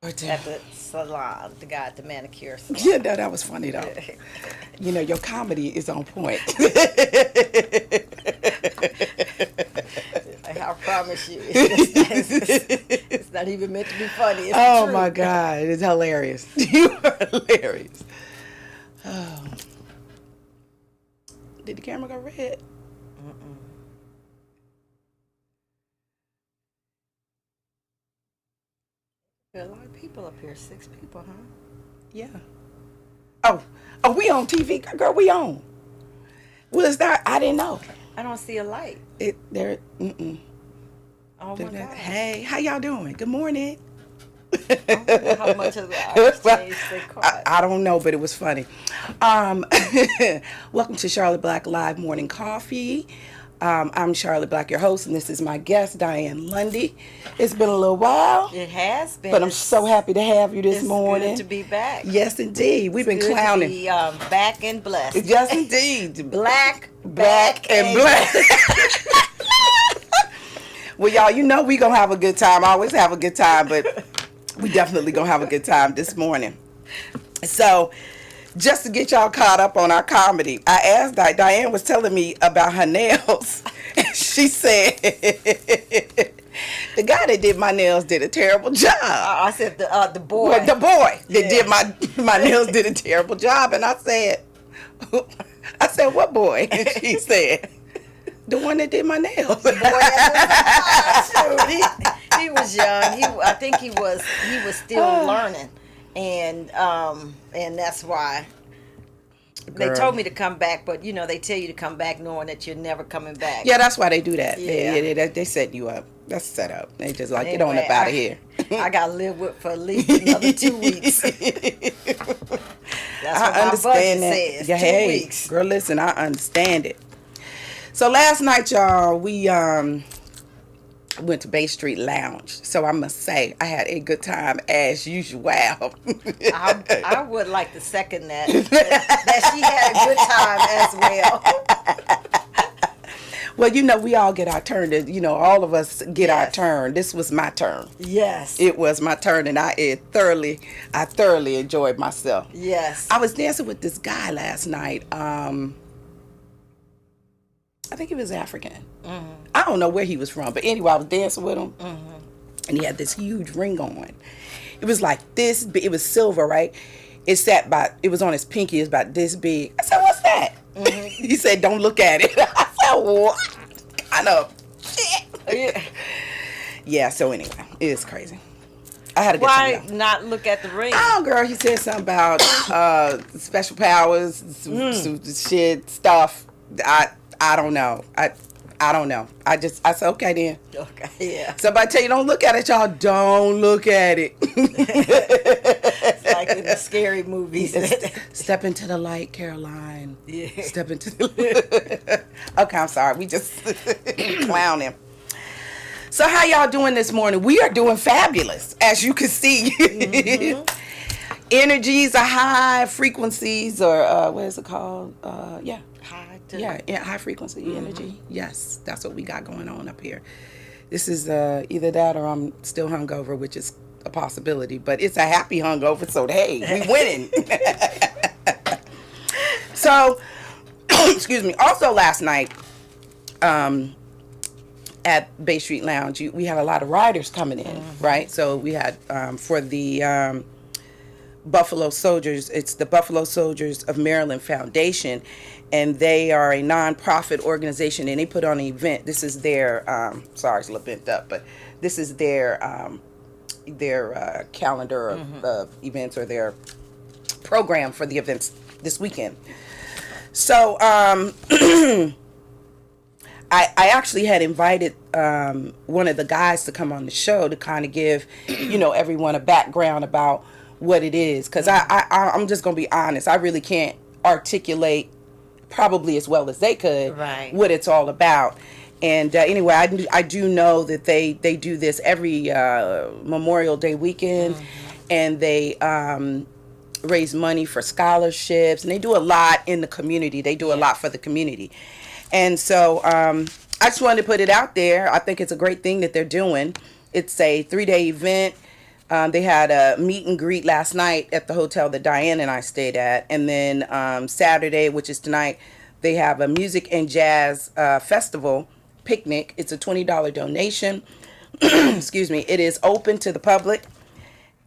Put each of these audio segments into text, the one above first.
at the salon, the guy at the manicure salon. Yeah, no, that was funny though. You know, your comedy is on point. I promise you, it's not even meant to be funny. It's Oh true. my God, it's hilarious. You are hilarious. Oh. Did the camera go red? There are a lot of people up here. 6 people, huh? Yeah. Oh, we on TV, girl. We on. Was that? I didn't know. I don't see a light. It there. Oh my God. Hey, how y'all doing? Good morning. I don't know how much of the exchange they caught. I don't know, but it was funny. Welcome to Charlotte Black Live Morning Coffee. I'm Charlotte Black, your host, and this is my guest, Diane Lundy. It's been a little while. It has been. But I'm so happy to have you this morning. It's good to be back. Yes, indeed. We've been Good clowning. to be back and blessed. Yes, indeed. Black, Back and black. Well, y'all, you know we gonna have a good time. I always have a good time, but we definitely gonna have a good time this morning. So, just to get y'all caught up on our comedy, I asked Diane was telling me about her nails. And she said the guy that did my nails did a terrible job. I said the boy. Well, the boy that Yeah. did my nails did a terrible job, and I said, what boy? And she said, the one that did my nails. Boy, that was he was young. I think he was still learning, and that's why they Girl. told me to come back. But you know, they tell you to come back knowing that you're never coming back. Yeah, that's why they do that. Yeah. They set you up. That's set up. They just like, get on Anyway, up out of here. I gotta live with for at least another 2 weeks. That's what I understand my that. budget says. Yeah, 2 hey, weeks. girl, listen, I understand it. So last night, y'all, we went to Bay Street Lounge. So I must say, I had a good time as usual. I would like to second that she had a good time as well. Well, you know, we all get our turn. All of us get our Yes. turn. This was my turn. Yes. It was my turn, and I thoroughly enjoyed myself. Yes. I was dancing with this guy last night. I think he was African. Mm-hmm. I don't know where he was from, but anyway, I was dancing with him, and he had this huge ring on. It was like this. It was silver, right? It was on his pinky. It was about this big. I said, "What's that?" Mm-hmm. He said, "Don't look at it." I said, "What kind of shit?" Yeah. Yeah. So anyway, it is crazy. I had a good Why time. not look at the ring? Oh, girl, he said something about special powers, some shit stuff. I don't know. I don't know. I said, okay then. Okay. Yeah. Somebody tell you don't look at it, y'all. Don't look at it. It's like in the scary movies. Step into the light, Caroline. Yeah. Step into the Okay, I'm sorry. We just clowning. So how y'all doing this morning? We are doing fabulous, as you can see. Mm-hmm. Energies are high, frequencies are what is it called? Yeah. High frequency energy. Yes, that's what we got going on up here. This is either that or I'm still hungover, which is a possibility, but it's a happy hungover, so hey, we winning. So, excuse me. Also last night, at Bay Street Lounge, we had a lot of riders coming in, right? So we had for the Buffalo Soldiers, it's the Buffalo Soldiers of Maryland Foundation, and they are a non-profit organization, and they put on an event. This is their sorry, it's a little bent up, but this is their calendar of events, or their program for the events this weekend. So I actually had invited one of the guys to come on the show to kind of give everyone a background about what it is, because I'm just gonna be honest, I really can't articulate probably as well as they could what it's all about. And anyway, I do know that they do this every Memorial Day weekend, and they raise money for scholarships, and they do a lot in the community. They do a lot for the community. And so I just wanted to put it out there. I think it's a great thing that they're doing. It's a 3-day event. They had a meet and greet last night at the hotel that Diane and I stayed at. And then Saturday, which is tonight, they have a music and jazz festival picnic. It's a $20 donation. Excuse me. It is open to the public.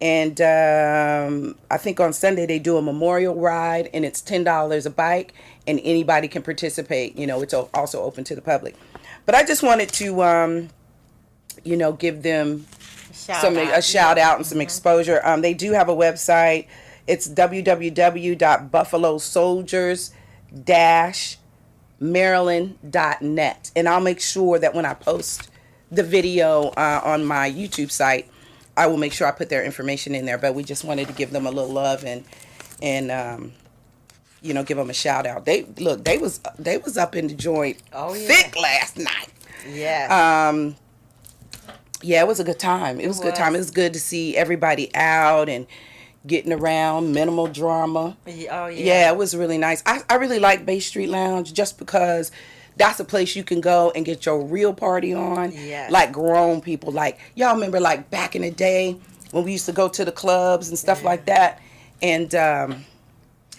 And I think on Sunday they do a memorial ride, and it's $10 a bike, and anybody can participate. You know, it's also open to the public. But I just wanted to, give them a shout out and some exposure. They do have a website. It's www.buffalosoldiers-maryland.net. And I'll make sure that when I post the video on my YouTube site, I will make sure I put their information in there. But we just wanted to give them a little love and give them a shout out. They was up in the joint thick last night. Yeah. Yeah, it was a good time. It was a good time. It was good to see everybody out and getting around, minimal drama. Oh, yeah. Yeah, it was really nice. I really like Bay Street Lounge just because that's a place you can go and get your real party on. Yes. Like grown people. Like, y'all remember like back in the day when we used to go to the clubs and stuff like that? And,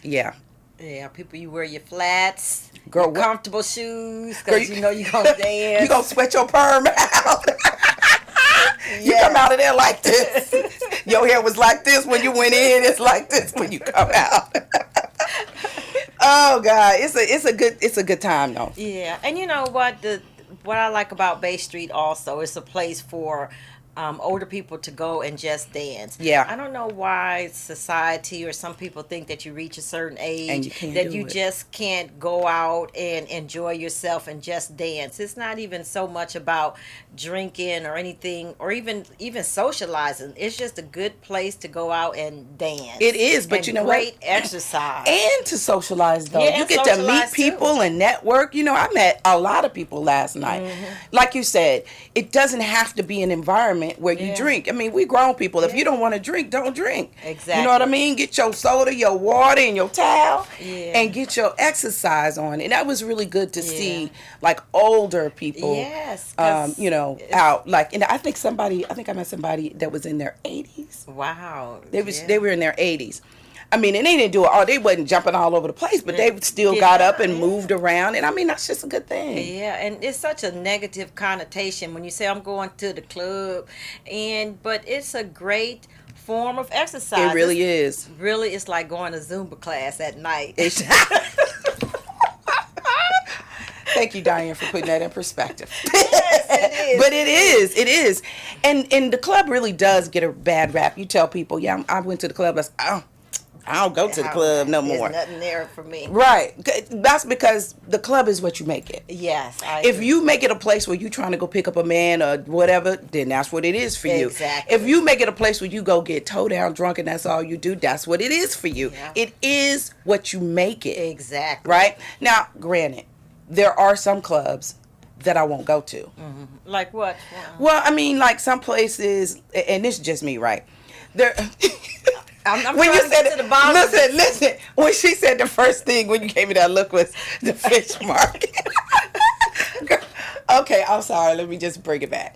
yeah. Yeah, people, you wear your flats, Girl, your comfortable shoes, because you know you're going to dance. You going to sweat your perm out. You come out of there like this. Your hair was like this when you went in. It's like this when you come out. Oh God, it's a good time though. Yeah, and you know what what I like about Bay Street also, it's a place for older people to go and just dance. Yeah. I don't know why society or some people think that you reach a certain age that you just can't go out and enjoy yourself and just dance. It's not even so much about drinking or anything or even socializing. It's just a good place to go out and dance. It is, but and you know great what? Exercise. And to socialize though. Yeah, you get to meet people and network. You know, I met a lot of people last night. Mm-hmm. Like you said, it doesn't have to be an environment where you drink. I mean, we grown people. If you don't want to drink, don't drink. Exactly. You know what I mean? Get your soda, your water, and your towel, and get your exercise on. And that was really good to see, like older people. Yes. Out. Like, and I think I met somebody that was in their 80s. Wow. They were in their 80s. I mean, and they didn't do it all. They wasn't jumping all over the place, but they still got up and moved around. And I mean, that's just a good thing. Yeah, and it's such a negative connotation when you say I'm going to the club, but it's a great form of exercise. It really is. Really, it's like going to Zumba class at night. Thank you, Diane, for putting that in perspective. Yes, it is. But it is. And the club really does get a bad rap. You tell people, I went to the club. I don't go to the club no more. There's nothing there for me. Right. That's because the club is what you make it. Yes. If you make it a place where you're trying to go pick up a man or whatever, then that's what it is for you. Exactly. If you make it a place where you go get toe down drunk and that's all you do, that's what it is for you. Yeah. It is what you make it. Exactly. Right? Now, granted, there are some clubs that I won't go to. Mm-hmm. Like what? Well, I mean, like some places, and this is just me, right? There... I'm when you said to the bottom. Listen. When she said the first thing when you gave me that look was the fish market. Okay, I'm sorry. Let me just bring it back.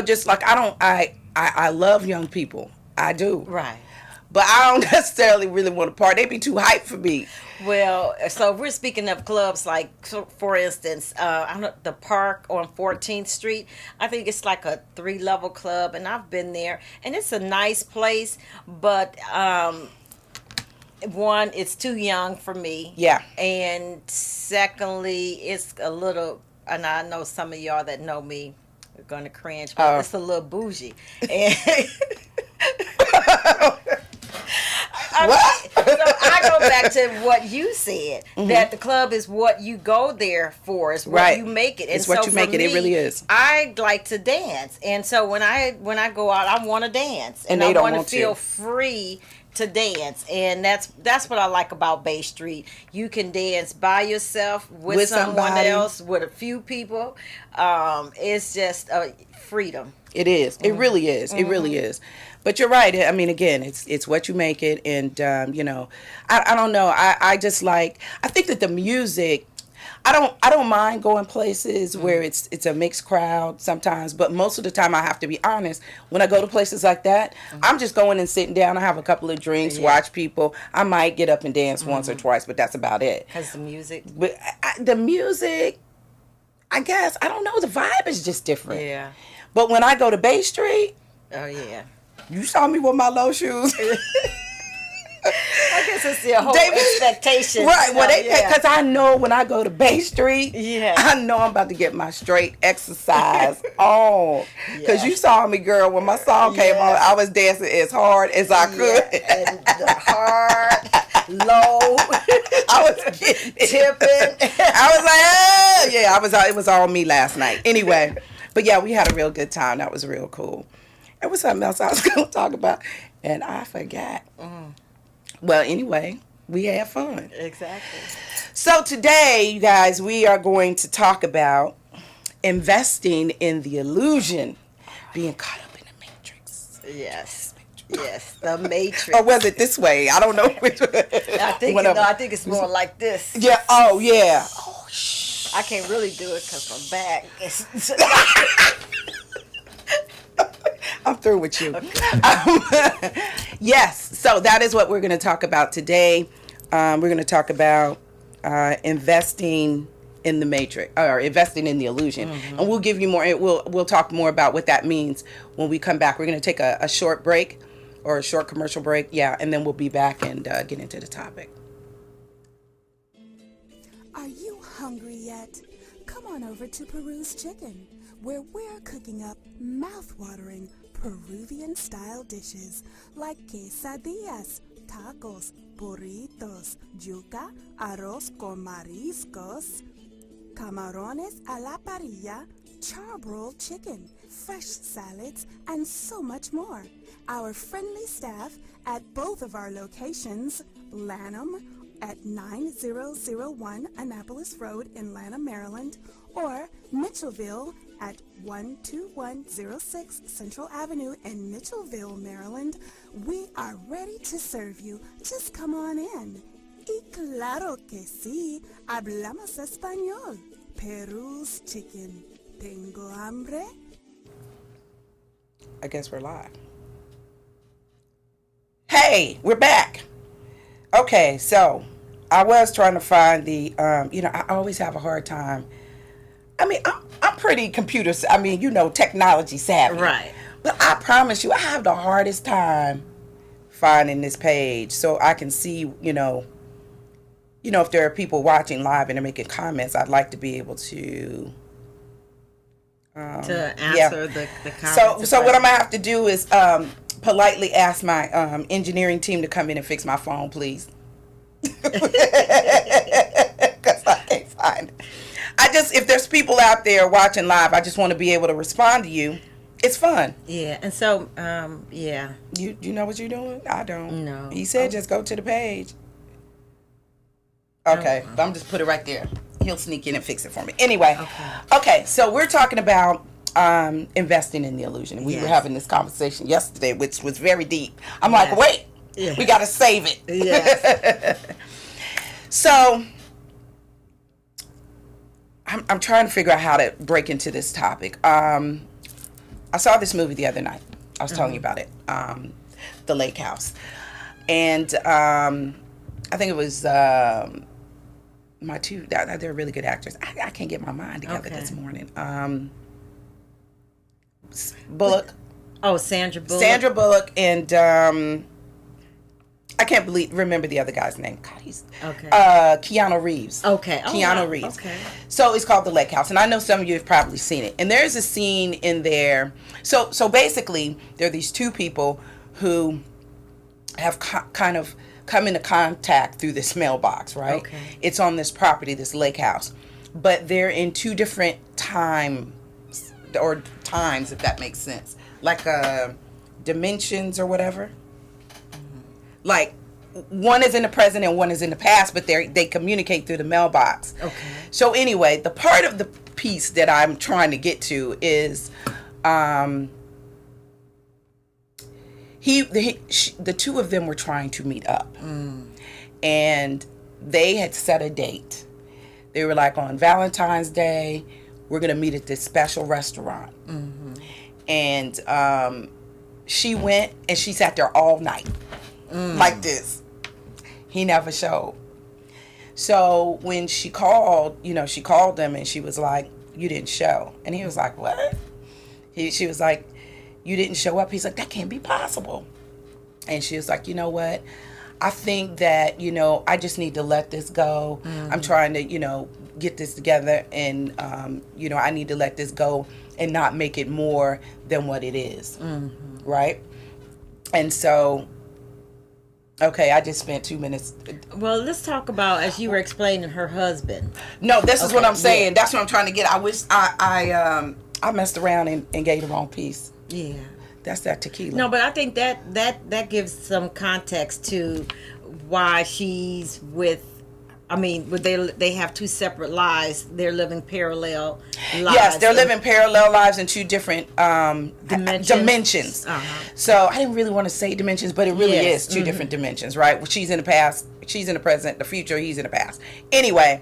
Just like I love young people. I do. Right. But I don't necessarily really want to party. They be too hype for me. Well, so we're speaking of clubs like, for instance, the Park on 14th Street. I think it's like a 3-level club, and I've been there, and it's a nice place. But one, it's too young for me. Yeah. And secondly, it's a little, and I know some of y'all that know me are going to cringe, but it's a little bougie. And so I go back to what you said, that the club is what you go there for. It's what you make it. And it's what you make it. It really is. I like to dance, and so when I go out, I want to dance, and I want to feel free to dance, and that's what I like about Bay Street. You can dance by yourself, with someone else, with a few people. It's just freedom. It is. It really is. It really is. But you're right. I mean, again, it's what you make it. And, I don't know. I just like, I think that the music, I don't mind going places where it's a mixed crowd sometimes, but most of the time I have to be honest. When I go to places like that, I'm just going and sitting down. I have a couple of drinks, watch people. I might get up and dance once or twice, but that's about it. Because the music. But the music, I guess, I don't know. The vibe is just different. Yeah. But when I go to Bay Street, oh yeah, you saw me with my low shoes. I guess it's the whole expectation. Right. Well, because I know when I go to Bay Street, yeah, I know I'm about to get my straight exercise on. Because you saw me, girl, when my song came on, I was dancing as hard as I could. And the hard, low, I was getting tipping. I was like, oh, yeah, it was all me last night. Anyway, but yeah, we had a real good time. That was real cool. There was something else I was going to talk about, and I forgot. Well, anyway, we had fun. Exactly. So today, you guys, we are going to talk about investing in the illusion, being caught up in the matrix. Yes. Yes, the Matrix. Or was it this way? I don't know which way. I think it's more like this. Yeah. Oh, yeah. Oh, shh. I can't really do it because my back is... I'm through with you. Yes. So that is what we're going to talk about today. We're going to talk about investing in the matrix, or investing in the illusion, and we'll give you more. We'll talk more about what that means when we come back. We're going to take a short break, or a short commercial break. Yeah, and then we'll be back and get into the topic. Are you hungry yet? Come on over to Peru's Chicken, where we're cooking up mouth-watering Peruvian-style dishes like quesadillas, tacos, burritos, yuca, arroz con mariscos, camarones a la parrilla, charbroiled chicken, fresh salads, and so much more. Our friendly staff at both of our locations, Lanham at 9001 Annapolis Road in Lanham, Maryland, or Mitchellville at 12106 Central Avenue in Mitchellville, Maryland, we are ready to serve you. Just come on in. Y claro que sí, hablamos español. Peru's Chicken. ¿Tengo hambre? I guess we're live. Hey, we're back. Okay, so I was trying to find the, I always have a hard time. I mean, I'm pretty technology savvy. Right. But I promise you, I have the hardest time finding this page so I can see, if there are people watching live and they're making comments, I'd like to be able to answer the comments. So what I'm going to have to do is politely ask my engineering team to come in and fix my phone, please. Because I can't find it. If there's people out there watching live, I just want to be able to respond to you. It's fun. Yeah, and so, yeah. You know what you're doing? I don't. No. He said just go to the page. Okay, but I'm just put it right there. He'll sneak in and fix it for me. Anyway, okay, so we're talking about investing in the illusion. We were having this conversation yesterday, which was very deep. I'm like, wait, we got to save it. Yes. So I'm trying to figure out how to break into this topic. I saw this movie the other night. I was telling you about it, The Lake House. And I think it was my two, they're really good actors. I can't get my mind together this morning. Bullock. Oh, Sandra Bullock. Sandra Bullock and I can't remember the other guy's name. God, he's Keanu Reeves. Okay. Oh, Keanu Reeves. Okay. So it's called The Lake House, and I know some of you have probably seen it. And there's a scene in there. So basically, there are these two people who have kind of come into contact through this mailbox, right? Okay. It's on this property, this lake house, but they're in two different times, if that makes sense, like dimensions or whatever. Like one is in the present and one is in the past, but they communicate through the mailbox. Okay. So anyway, the part of the piece that I'm trying to get to is the two of them were trying to meet up. And they had set a date They were like, on Valentine's Day, we're going to meet at this special restaurant. Mm-hmm. And she went and she sat there all night like this. He never showed. So when she called, she called him and she was like, you didn't show. And he was like, what? She was like, you didn't show up. He's like, that can't be possible. And she was like, you know what? I think that, I just need to let this go. Mm-hmm. I'm trying to, get this together. And, I need to let this go and not make it more than what it is. Mm-hmm. Right? And so, okay, I just spent 2 minutes. Well, let's talk about, as you were explaining, her husband. No, this is what I'm saying. Yeah. That's what I'm trying to get. I wish I messed around and gave the wrong piece. Yeah. That's that tequila. No, but I think that gives some context to why she's with. I mean, they have two separate lives. They're living parallel lives. Yes, they're living parallel lives in two different dimensions. Uh-huh. So I didn't really want to say dimensions, but it really is two different dimensions, right? She's in the past, she's in the present, the future, he's in the past. Anyway,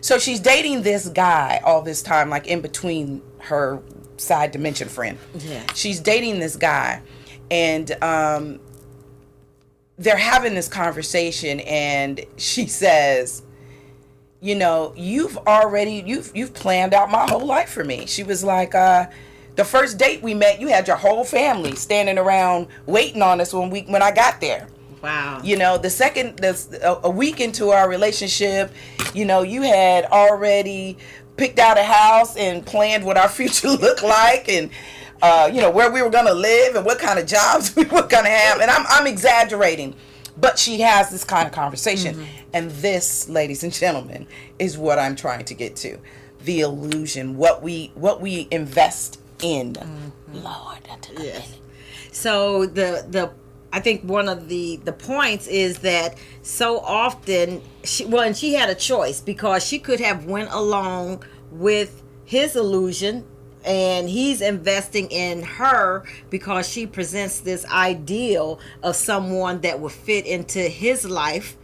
so she's dating this guy all this time, like in between her side dimension friend. Yeah. She's dating this guy, and they're having this conversation, and she says, you've planned out my whole life for me. She was like, the first date we met, you had your whole family standing around waiting on us when I got there. Wow. A week into our relationship, you had already picked out a house and planned what our future looked like, and where we were going to live and what kind of jobs we were going to have. And I'm exaggerating, but she has this kind of conversation. Mm-hmm. And this, ladies and gentlemen, is what I'm trying to get to. The illusion, what we invest in. Mm-hmm. Lord, that took a minute. So I think one of the points is that so often, she had a choice, because she could have went along with his illusion, and he's investing in her because she presents this ideal of someone that would fit into his life,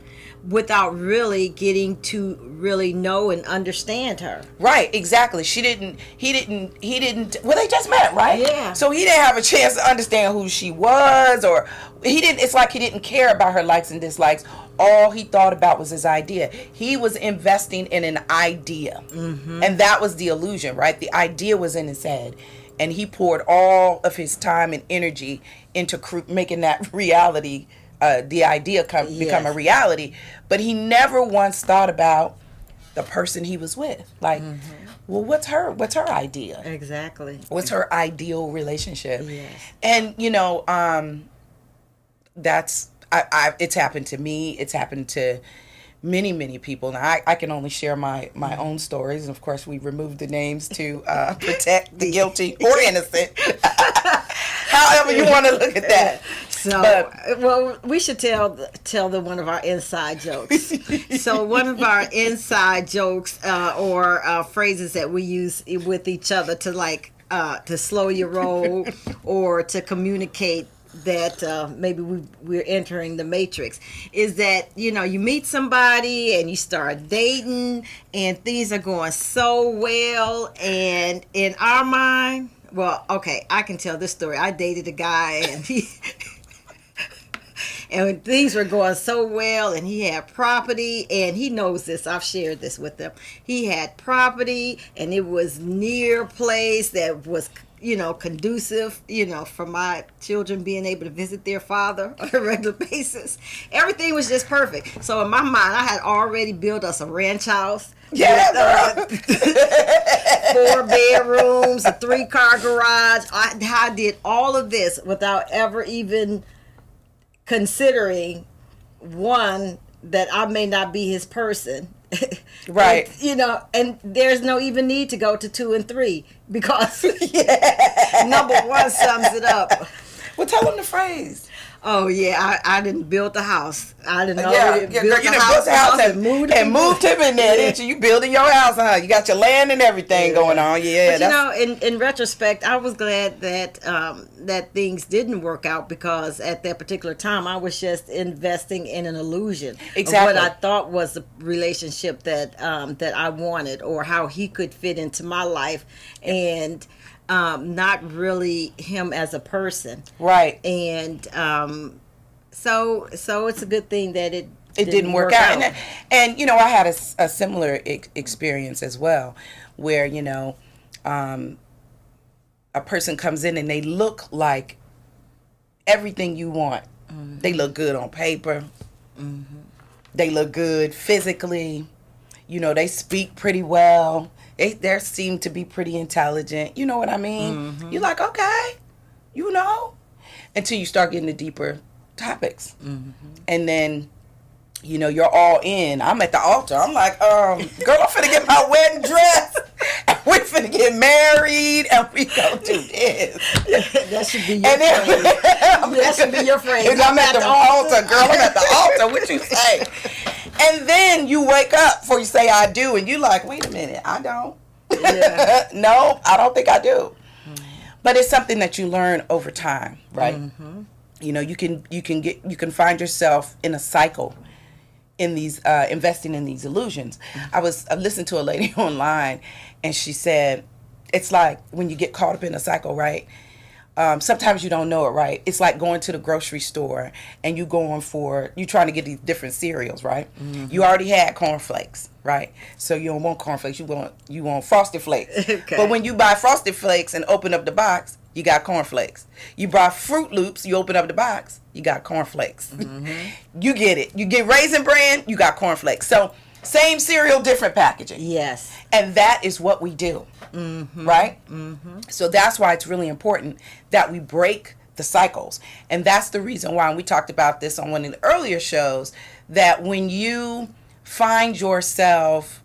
without really getting to really know and understand her. Right, exactly. He didn't, well, they just met, right? Yeah. So he didn't have a chance to understand who she was, or it's like he didn't care about her likes and dislikes. All he thought about was his idea. He was investing in an idea. Mm-hmm. And that was the illusion, right? The idea was in his head. And he poured all of his time and energy into making that reality, the idea become a reality. But he never once thought about the person he was with. Like, well, what's her idea? Exactly. What's her ideal relationship? Yes. And, that's, it's happened to me. It's happened to many, many people. Now, I can only share my own stories. And, of course, we removed the names to protect the guilty or innocent. However you want to look at that. So, we should tell one of our inside jokes. So one of our inside jokes or phrases that we use with each other to slow your roll or to communicate that maybe we're entering the matrix, is that you meet somebody and you start dating and things are going so well, and in our mind, well, okay, I can tell this story. I dated a guy and and things were going so well, and he had property, and he knows this. I've shared this with him. He had property, and it was near a place that was conducive, for my children being able to visit their father on a regular basis. Everything was just perfect. So in my mind, I had already built us a ranch house. Yeah, with, 4 bedrooms, a 3-car garage. I did all of this without ever even considering, one, that I may not be his person. Right. And there's no even need to go to 2 and 3, because number 1 sums it up. Well, tell them the phrase. Oh yeah, I didn't build the house. I didn't know. Yeah, girl, you done built the house and moved him in there, didn't you? You building your house, huh? You got your land and everything going on. Yeah, but in retrospect, I was glad that that things didn't work out, because at that particular time, I was just investing in an illusion of what I thought was the relationship that that I wanted, or how he could fit into my life, and not really him as a person. Right. And so it's a good thing that it didn't work out. And you know, I had a similar experience as well, where, you know, a person comes in and they look like everything you want. Mm-hmm. They look good on paper. Mm-hmm. They look good physically. You know, they speak pretty well. They seem to be pretty intelligent. You know what I mean? Mm-hmm. You're like, okay, you know, until you start getting the deeper topics. Mm-hmm. And then, you know, you're all in. I'm at the altar. I'm like, girl, I'm finna get my wedding dress. And we finna get married. And we go do this. That should be your friend. That should be your friend. I'm at the altar, girl. I'm at the altar. What you say? And then you wake up before you say I do. And you like, wait a minute, I don't. Yeah. No, I don't think I do. Mm-hmm. But it's something that you learn over time, right? Mm-hmm. You know, you can find yourself in a cycle in these investing in these illusions. Mm-hmm. I listened to a lady online, and she said it's like when you get caught up in a cycle, right? Sometimes you don't know it, right? It's like going to the grocery store and you trying to get these different cereals, right? Mm-hmm. You already had cornflakes, right? So you don't want cornflakes, you want Frosted Flakes. Okay. But when you buy Frosted Flakes and open up the box, you got cornflakes. You buy Fruit Loops, you open up the box, you got cornflakes. Mm-hmm. You get it. You get Raisin Bran, you got cornflakes. So same cereal, different packaging. Yes. And that is what we do. Mm-hmm. Right? Mm-hmm. So that's why it's really important that we break the cycles. And that's the reason why, and we talked about this on one of the earlier shows, that when you find yourself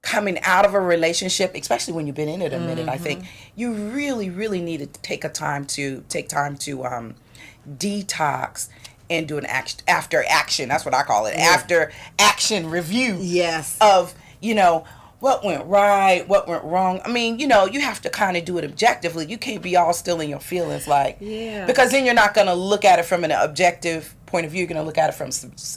coming out of a relationship, especially when you've been in it a minute, I think you really, really need to take time to detox and do an after action. That's what I call it. Yeah. After action review. Yes. Of, you know, what went right, what went wrong. I mean, you know, you have to kind of do it objectively. You can't be all still in your feelings, like, because then you're not going to look at it from an objective point of view. You're going to look at it from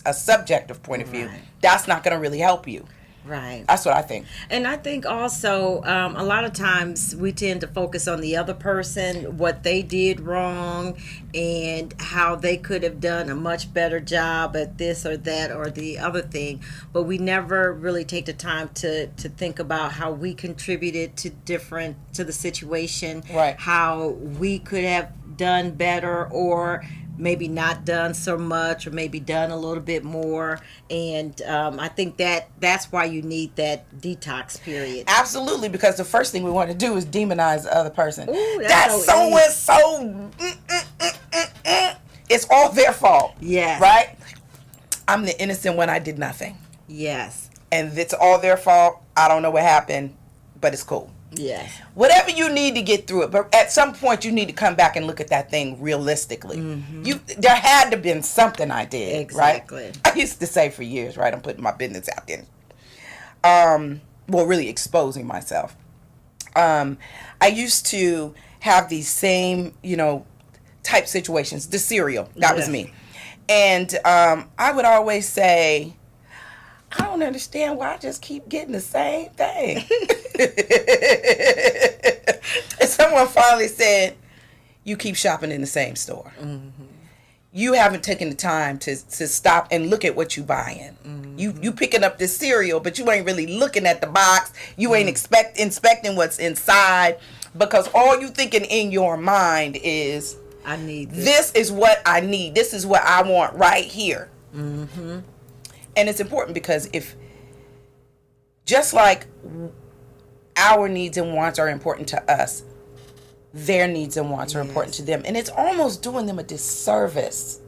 a subjective point of view. That's not going to really help you. Right. That's what I think. And I think also a lot of times we tend to focus on the other person, what they did wrong, and how they could have done a much better job at this or that or the other thing. But we never really take the time to think about how we contributed to the situation, right? How we could have done better, or maybe not done so much, or maybe done a little bit more. And I think that's why you need that detox period. Absolutely, because the first thing we want to do is demonize the other person. Ooh, that's so and so. It's all their fault. Yes. Right? I'm the innocent one. I did nothing. Yes. And it's all their fault. I don't know what happened, but it's cool. Yes. Whatever you need to get through it, but at some point you need to come back and look at that thing realistically. Mm-hmm. There had to have been something I did, exactly. Right? I used to say for years, right, I'm putting my business out there. Well, really exposing myself. I used to have these same, you know, type situations. The cereal, that was me. And I would always say, I don't understand why I just keep getting the same thing. And someone finally said, you keep shopping in the same store. Mm-hmm. You haven't taken the time to stop and look at what you buying. Mm-hmm. You picking up this cereal, but you ain't really looking at the box. You ain't inspecting what's inside, because all you thinking in your mind is, I need this. This is what I need. This is what I want right here. Mm-hmm. And it's important because just like our needs and wants are important to us, their needs and wants are important to them. And it's almost doing them a disservice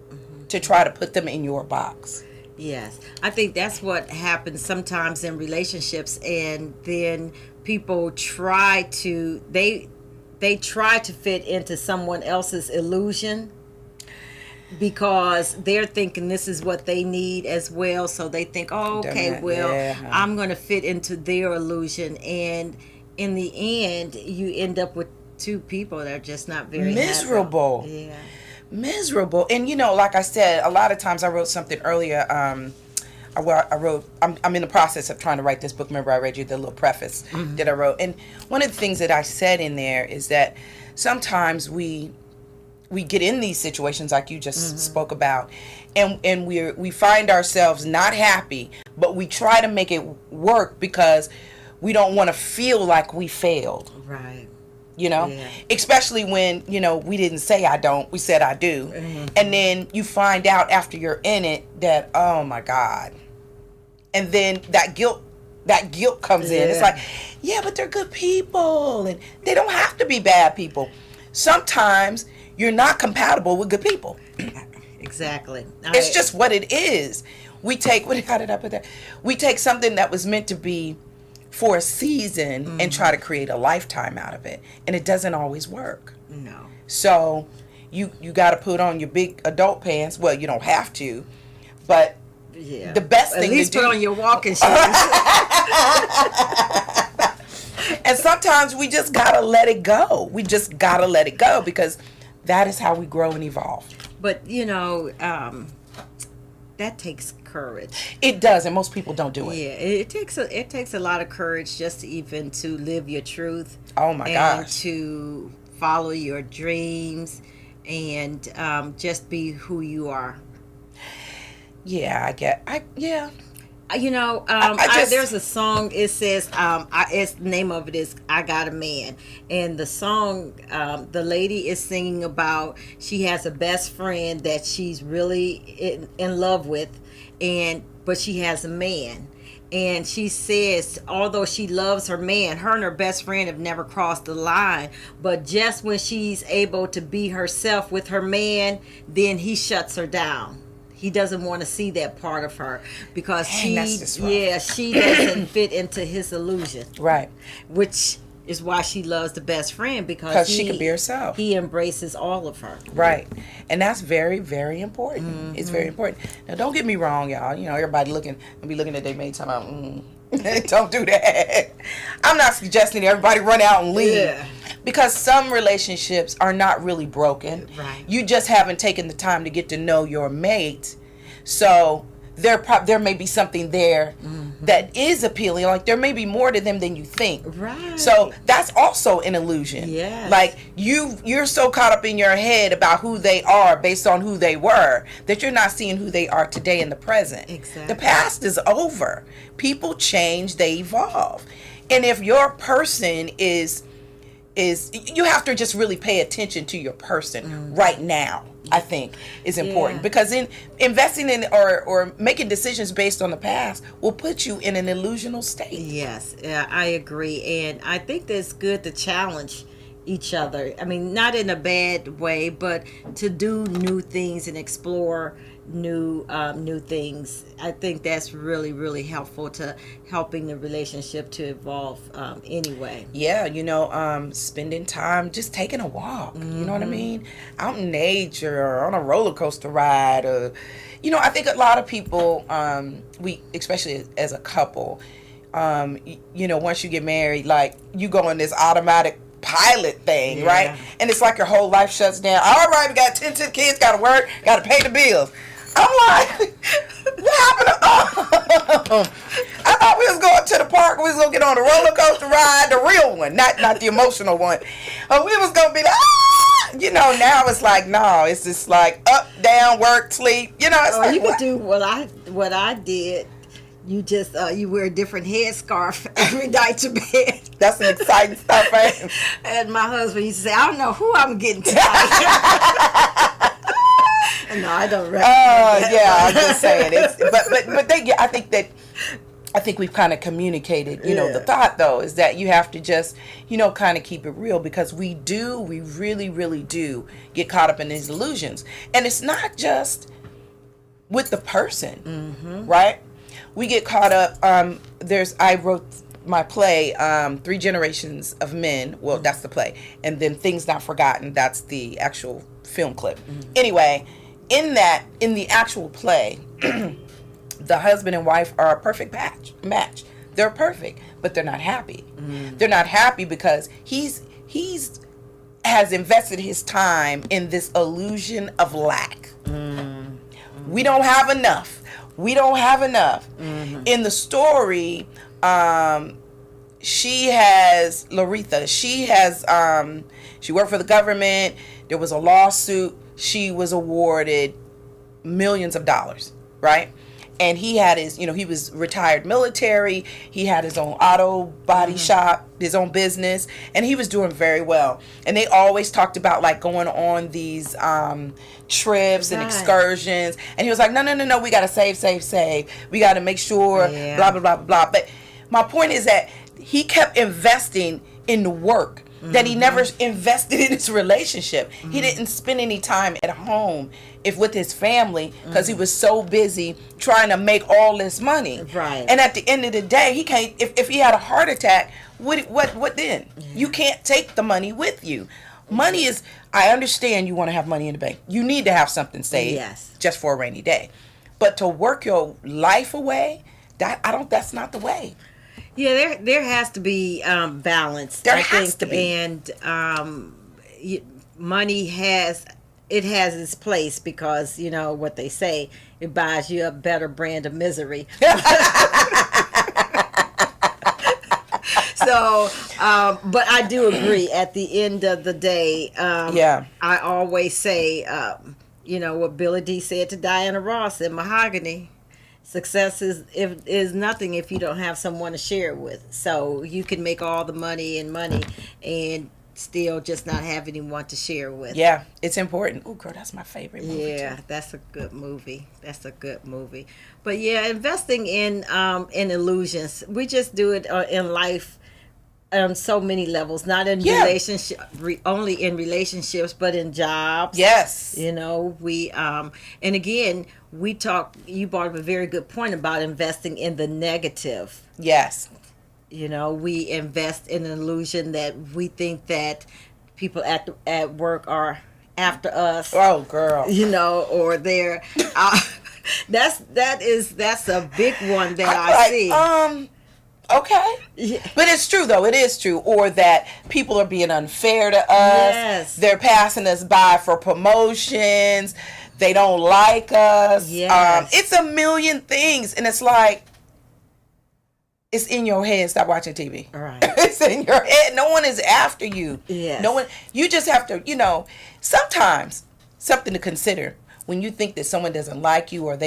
to try to put them in your box. Yes. I think that's what happens sometimes in relationships, and then people try to, they try to fit into someone else's illusion. because they're thinking this is what they need as well. So they think, oh, okay, I'm going to fit into their illusion. And in the end, you end up with two people that are just not very miserable. Happy. Yeah. Miserable. And, like I said, a lot of times I wrote something earlier. I wrote, I'm in the process of trying to write this book. Remember, I read you the little preface that I wrote. And one of the things that I said in there is that sometimes we get in these situations like you just spoke about, and we find ourselves not happy, but we try to make it work because we don't want to feel like we failed. Right. Especially when, we didn't say I don't, we said I do. And then you find out after you're in it that, oh my God. And then that guilt comes in. It's like, yeah, but they're good people and they don't have to be bad people. Sometimes you're not compatible with good people. Exactly. It's just what it is. We take, how did I put that? We take something that was meant to be for a season and try to create a lifetime out of it. And it doesn't always work. No. So you got to put on your big adult pants. Well, you don't have to, but the best thing to do. At least put on your walking shoes. And sometimes we just got to let it go. We just got to let it go because that is how we grow and evolve. But, that takes courage. It does, and most people don't do it. Yeah, it takes a lot of courage just to live your truth. Oh my gosh. And to follow your dreams and just be who you are. Yeah, yeah. There's a song. It says, the name of it is "I Got a Man," and the song, the lady is singing about she has a best friend that she's really in love with, but she has a man, and she says although she loves her man, her and her best friend have never crossed the line, but just when she's able to be herself with her man, then he shuts her down. He doesn't want to see that part of her because she doesn't fit into his illusion. Right. Which is why she loves the best friend because she can be herself. He embraces all of her. Right. And that's very, very important. It's very important. Now, don't get me wrong, y'all. Everybody looking at their mate talking about, don't do that. I'm not suggesting everybody run out and leave. Yeah. Because some relationships are not really broken. Right. You just haven't taken the time to get to know your mate. So there may be something there that is appealing. Like there may be more to them than you think. Right. So that's also an illusion. Yeah. Like you're so caught up in your head about who they are based on who they were that you're not seeing who they are today in the present. Exactly. The past is over. People change, they evolve. And if your person is you have to just really pay attention to your person right now, I think is important because in investing in or making decisions based on the past will put you in an illusional state. Yes, I agree. And I think that it's good to challenge each other. I mean, not in a bad way, but to do new things and explore new things. I think that's really, really helpful to helping the relationship to evolve anyway. Yeah, spending time just taking a walk, you know what I mean? Out in nature or on a roller coaster ride or, I think a lot of people, we, especially as a couple, once you get married, like you go on this automatic pilot thing, right? And it's like your whole life shuts down. All right, we got 10 kids, got to work, got to pay the bills. I'm like, what happened to I thought we was going to the park, we was going to get on the roller coaster ride, the real one, not the emotional one. We was going to be like, now it's like, no, it's just like up, down, work, sleep, it's like, you could do what I did. You just you wear a different headscarf every night to bed. That's an exciting stuff, right? And my husband used to say, I don't know who I'm getting tonight. No, I don't recommend that. Yeah, I'm just saying it's I think we've kind of communicated, the thought though is that you have to just, kind of keep it real because we really, really do get caught up in these illusions. And it's not just with the person, right? We get caught up, I wrote my play, 3 Generations of Men, well, that's the play, and then Things Not Forgotten, that's the actual film clip. Anyway, in the actual play, the husband and wife are a perfect match. They're perfect, but they're not happy. They're not happy because he's has invested his time in this illusion of lack. We don't have enough. We don't have enough. In the story, she has Laretha. She worked for the government. There was a lawsuit. She was awarded millions of dollars, right? And he had he was retired military. He had his own auto body shop, his own business, and he was doing very well. And they always talked about like going on these trips and excursions. And he was like, no, we got to save. We got to make sure, blah, blah, blah, blah. But my point is that he kept investing in the work that he never invested in his relationship. He didn't spend any time at home with his family because he was so busy trying to make all this money. Right. And at the end of the day, he can't. If he had a heart attack, what then? You can't take the money with you. Money is. I understand you want to have money in the bank. You need to have something saved, just for a rainy day. But to work your life away, that's not the way. Yeah, there has to be balance. There has to be, and money has its place because you know what they say, it buys you a better brand of misery. So, but I do agree. At the end of the day, I always say, what Billy D said to Diana Ross in Mahogany. Success is nothing if you don't have someone to share it with. So you can make all the money and still just not have anyone to share with. Yeah, it's important. Oh, girl, that's my favorite movie. Yeah, too. That's a good movie. But yeah, investing in illusions. We just do it in life on so many levels, not in only in relationships, but in jobs. Yes. We and again, you brought up a very good point about investing in the negative. Yes. We invest in an illusion that we think that people at work are after us. Oh, girl. Or they're that's a big one that I see. Okay. Yeah. But it's true, though. It is true. Or that people are being unfair to us. Yes. They're passing us by for promotions. They don't like us. Yes. It's a million things. And it's like, it's in your head. Stop watching TV. All right. It's in your head. No one is after you. Yes. No one. You just have to, sometimes something to consider. When you think that someone doesn't like you or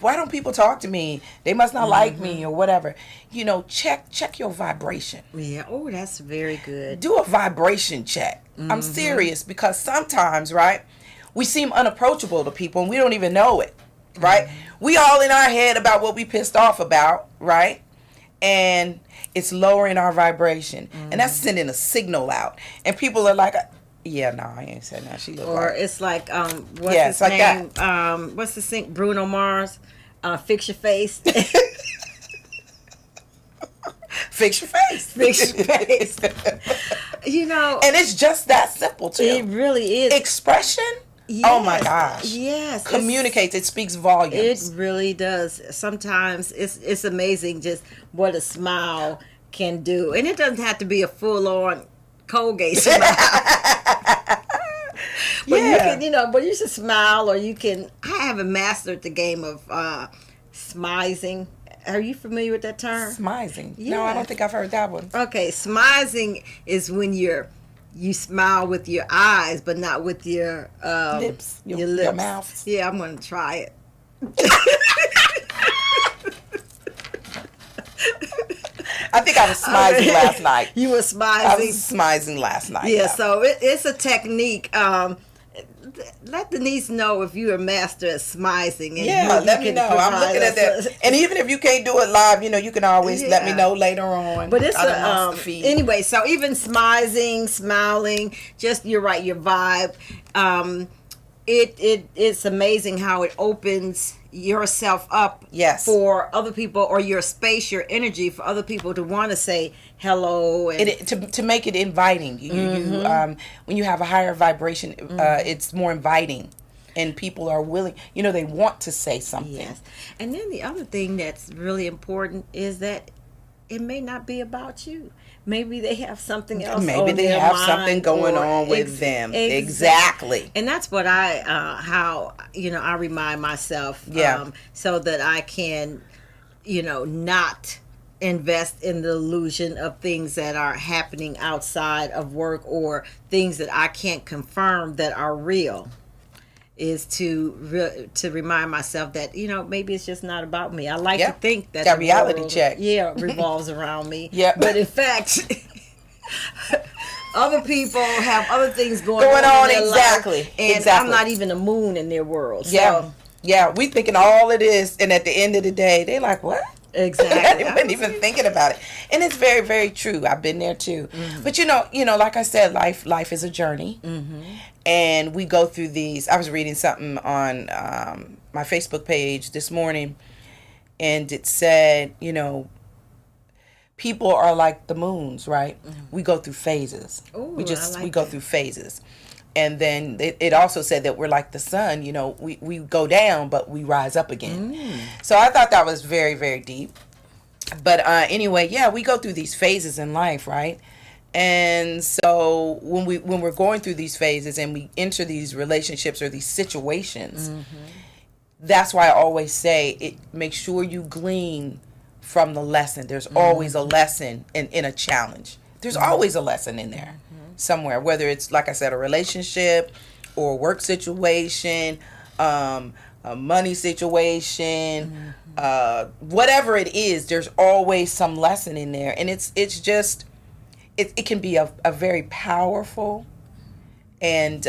why don't people talk to me? They must not like me or whatever. Check your vibration. Yeah. Oh, that's very good. Do a vibration check. I'm serious because sometimes, right, we seem unapproachable to people and we don't even know it, right? We all in our head about what we pissed off about, right? And it's lowering our vibration. And that's sending a signal out. And people are like, yeah, no, I ain't said that. She look or like. It's like what's his name? What's the thing? Bruno Mars. Fix your face. Fix your face. Fix your face. And it's just that simple too. It really is. Expression. Yes. Oh my gosh. Yes. Communicates. It speaks volumes. It really does. Sometimes it's amazing just what a smile can do, and it doesn't have to be a full on Colgate smile. But you can, but you should smile, or you can. I haven't mastered the game of smizing. Are you familiar with that term? Smizing? Yeah. No, I don't think I've heard that one. Okay, smizing is when you smile with your eyes, but not with your lips. Your lips. Your mouth. Yeah, I'm gonna try it. I think I was smizing last night. You were smizing? I was smizing last night. Yeah, so it's a technique. Let Denise know if you're a master at smizing. And let me know. I'm looking at that. And even if you can't do it live, you can always let me know later on. But it's anyway, so even smizing, smiling, just, you're right, your vibe. It's amazing how it opens yourself up for other people, or your space, your energy for other people to want to say hello, and to make it inviting. You when you have a higher vibration, it's more inviting. and people are willing, they want to say something. Yes. And then the other thing that's really important is that it may not be about you. Maybe they have something else. Maybe they have something going on with them. Exactly. And that's what how I remind myself, so that I can, not invest in the illusion of things that are happening outside of work or things that I can't confirm that are real. Is to remind myself that maybe it's just not about me. I like to think that the reality check revolves around me. But in fact, other people have other things going on in their exactly. life, and I'm not even a moon in their world. So. We thinking all it is, and at the end of the day, they're like, what? Exactly. They weren't even thinking about it, and it's very, very true. I've been there too. Mm-hmm. But like I said, life is a journey, and we go through these. I was reading something on my Facebook page this morning, and it said, people are like the moons, right? Mm-hmm. We go through phases. Ooh, we go through phases. And then it also said that we're like the sun, we go down, but we rise up again. So I thought that was very, very deep. But anyway, we go through these phases in life, right? And so when we're going through these phases and we enter these relationships or these situations, that's why I always say make sure you glean from the lesson. There's always a lesson in a challenge. There's always a lesson in there. Somewhere, whether it's, like I said, a relationship or a work situation, a money situation, whatever it is, there's always some lesson in there. And it can be a very powerful and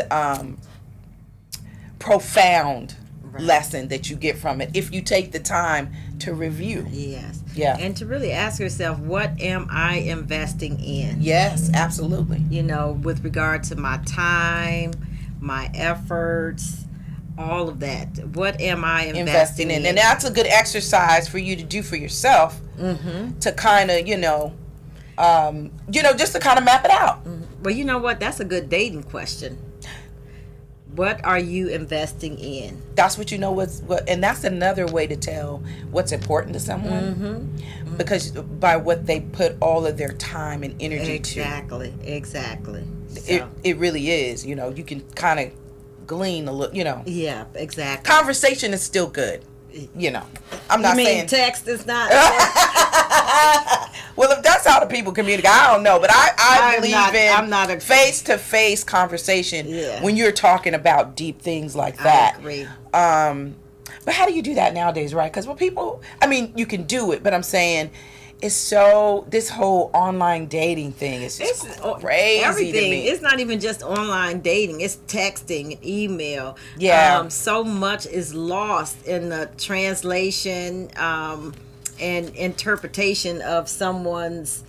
profound lesson that you get from it if you take the time to review. Yes. Yeah. And to really ask yourself, what am I investing in? Yes, absolutely. With regard to my time, my efforts, all of that. What am I investing in? And that's a good exercise for you to do for yourself, to kind of, just to kind of map it out. Well, you know what? That's a good dating question. What are you investing in? That's what and that's another way to tell what's important to someone, because by what they put all of their time and energy to. Exactly. It really is. You can kind of glean a little. Yeah, exactly. Conversation is still good. I'm not saying text is not. Well, if that's how the people communicate, I don't know, but I believe I'm not a face-to-face conversation when you're talking about deep things like that. I agree. But how do you do that nowadays, right? Because you can do it, but I'm saying this whole online dating thing is just crazy everything. To me. It's not even just online dating. It's texting and email. Yeah. So much is lost in the translation and interpretation of someone's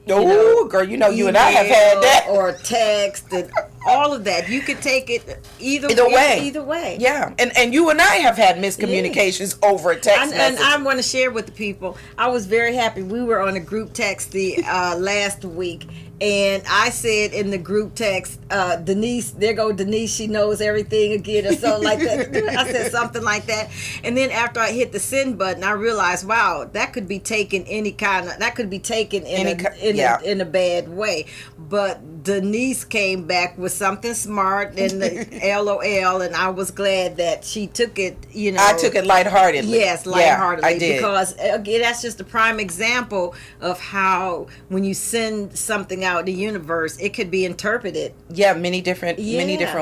girl, you and I have had that. Or text and all of that. You could take it either way. Yeah. And you and I have had miscommunications over a text message. And I want to share with the people, I was very happy. We were on a group text the last week, and I said in the group text, Denise, there go Denise, she knows everything again, or something like that. I said something like that. And then after I hit the send button, I realized, wow, that could be taken in a bad way. But Denise came back with something smart and the LOL, and I was glad that she took it, I took it lightheartedly. Yes, lightheartedly. I did. Because, again, that's just a prime example of how when you send something out in the universe, it could be interpreted. Yeah, many different